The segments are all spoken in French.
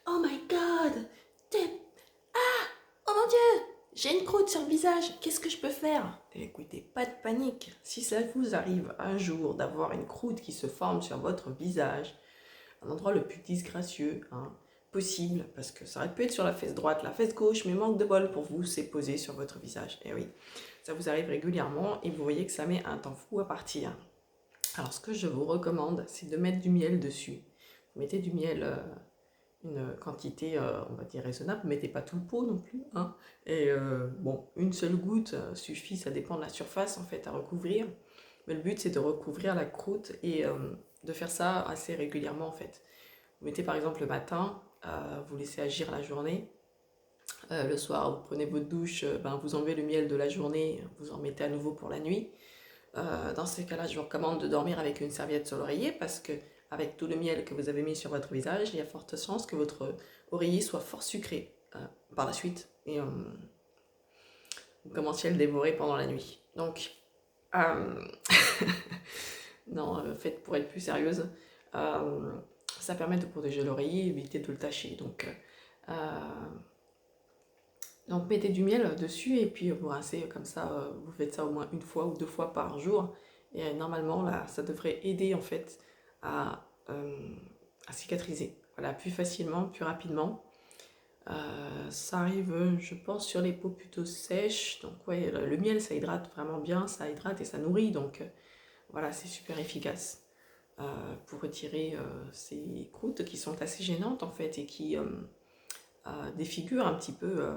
Oh my god! Ah! Oh mon Dieu! J'ai une croûte sur le visage, qu'est-ce que je peux faire? Écoutez, pas de panique. Si ça vous arrive un jour d'avoir une croûte qui se forme sur votre visage, un endroit le plus disgracieux possible, parce que ça aurait pu être sur la fesse droite, la fesse gauche, mais manque de bol pour vous, c'est posé sur votre visage. Et oui, ça vous arrive régulièrement et vous voyez que ça met un temps fou à partir. Alors ce que je vous recommande, c'est de mettre du miel dessus. Vous mettez du miel, une quantité, on va dire raisonnable, vous mettez pas tout le pot non plus. Et bon, une seule goutte suffit, ça dépend de la surface en fait à recouvrir. Mais le but c'est de recouvrir la croûte et de faire ça assez régulièrement en fait. Vous mettez par exemple le matin, vous laissez agir la journée. Le soir, vous prenez votre douche, vous enlevez le miel de la journée, vous en mettez à nouveau pour la nuit. Dans ces cas-là, je vous recommande de dormir avec une serviette sur l'oreiller parce que avec tout le miel que vous avez mis sur votre visage, il y a forte chance que votre oreiller soit fort sucré par la suite et vous commenciez à le dévorer pendant la nuit. Donc, non, faites pour être plus sérieuse. Ça permet de protéger l'oreiller et éviter de le tacher. Donc mettez du miel dessus et puis vous rincez comme ça, vous faites ça au moins une fois ou deux fois par jour. Et normalement, là, ça devrait aider en fait à, à cicatriser. Voilà, plus facilement, plus rapidement. Ça arrive, je pense, sur les peaux plutôt sèches. Donc ouais, le miel, ça hydrate vraiment bien, ça hydrate et ça nourrit. Donc voilà, c'est super efficace pour retirer ces croûtes qui sont assez gênantes en fait et qui défigurent un petit peu.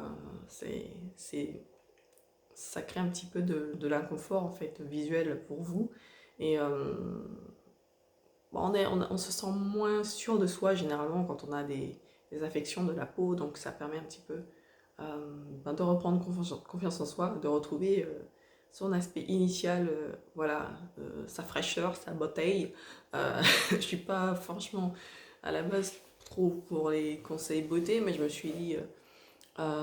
Ça crée un petit peu de l'inconfort en fait visuel pour vous. Et on se sent moins sûr de soi généralement quand on a des affections de la peau, donc ça permet un petit peu de reprendre confiance en soi, de retrouver son aspect initial, voilà, sa fraîcheur, sa beauté. Je suis pas franchement à la base trop pour les conseils beauté, mais je me suis dit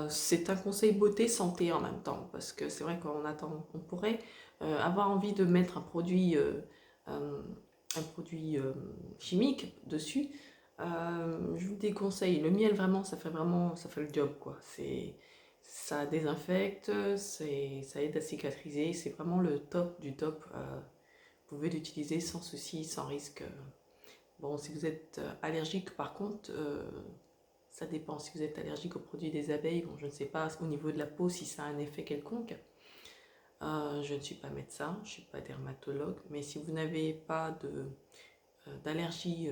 c'est un conseil beauté santé en même temps, parce que c'est vrai on pourrait avoir envie de mettre euh, un produit chimique dessus. Je vous déconseille. Le miel vraiment, ça fait le job quoi. Ça désinfecte, ça aide à cicatriser. C'est vraiment le top du top. Vous pouvez l'utiliser sans souci, sans risque. Bon, si vous êtes allergique, par contre. Ça dépend si vous êtes allergique aux produits des abeilles. Bon, je ne sais pas au niveau de la peau si ça a un effet quelconque. Je ne suis pas médecin, je ne suis pas dermatologue, mais si vous n'avez pas d'allergie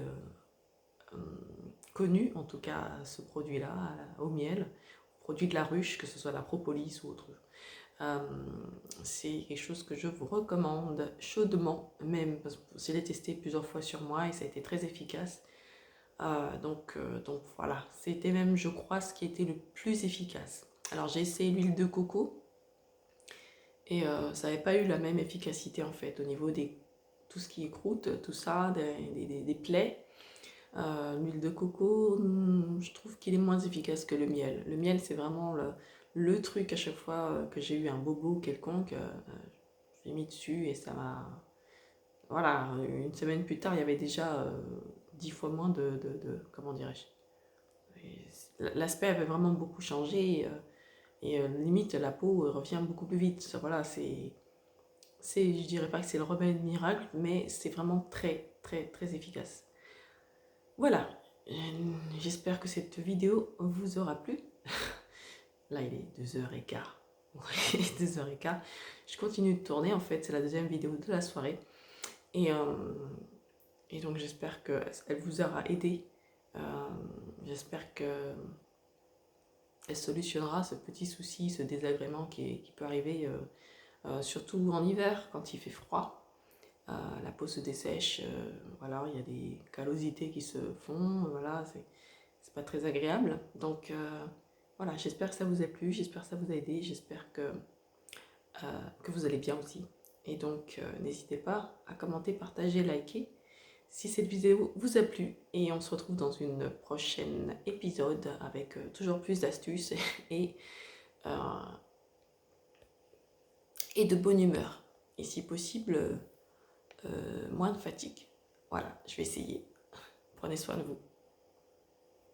connue, en tout cas à ce produit-là, au miel, au produit de la ruche, que ce soit la propolis ou autre, c'est quelque chose que je vous recommande chaudement, même parce que je l'ai testé plusieurs fois sur moi et ça a été très efficace. Donc voilà, c'était même, je crois, ce qui était le plus efficace. Alors j'ai essayé l'huile de coco et ça n'avait pas eu la même efficacité en fait au niveau de tout ce qui est croûte, tout ça, des plaies. L'huile de coco, je trouve qu'il est moins efficace que le miel. Le miel, c'est vraiment le truc à chaque fois que j'ai eu un bobo quelconque, je l'ai mis dessus et ça m'a... Voilà, une semaine plus tard, il y avait déjà 10 fois moins comment dirais-je, l'aspect avait vraiment beaucoup changé et limite la peau revient beaucoup plus vite. Voilà, je dirais pas que c'est le remède miracle, mais c'est vraiment très très très efficace. Voilà, j'espère que cette vidéo vous aura plu. Là il est 2h15. 2h15. Je continue de tourner en fait, c'est la deuxième vidéo de la soirée. Et donc j'espère qu'elle vous aura aidé. J'espère que elle solutionnera ce petit souci, ce désagrément qui peut arriver, surtout en hiver, quand il fait froid. La peau se dessèche, voilà, il y a des callosités qui se font, voilà, c'est pas très agréable. Donc voilà, j'espère que ça vous a plu, j'espère que ça vous a aidé, j'espère que vous allez bien aussi. Et donc n'hésitez pas à commenter, partager, liker si cette vidéo vous a plu, et on se retrouve dans une prochaine épisode avec toujours plus d'astuces et, euh, et de bonne humeur. Et si possible, moins de fatigue. Voilà, je vais essayer. Prenez soin de vous.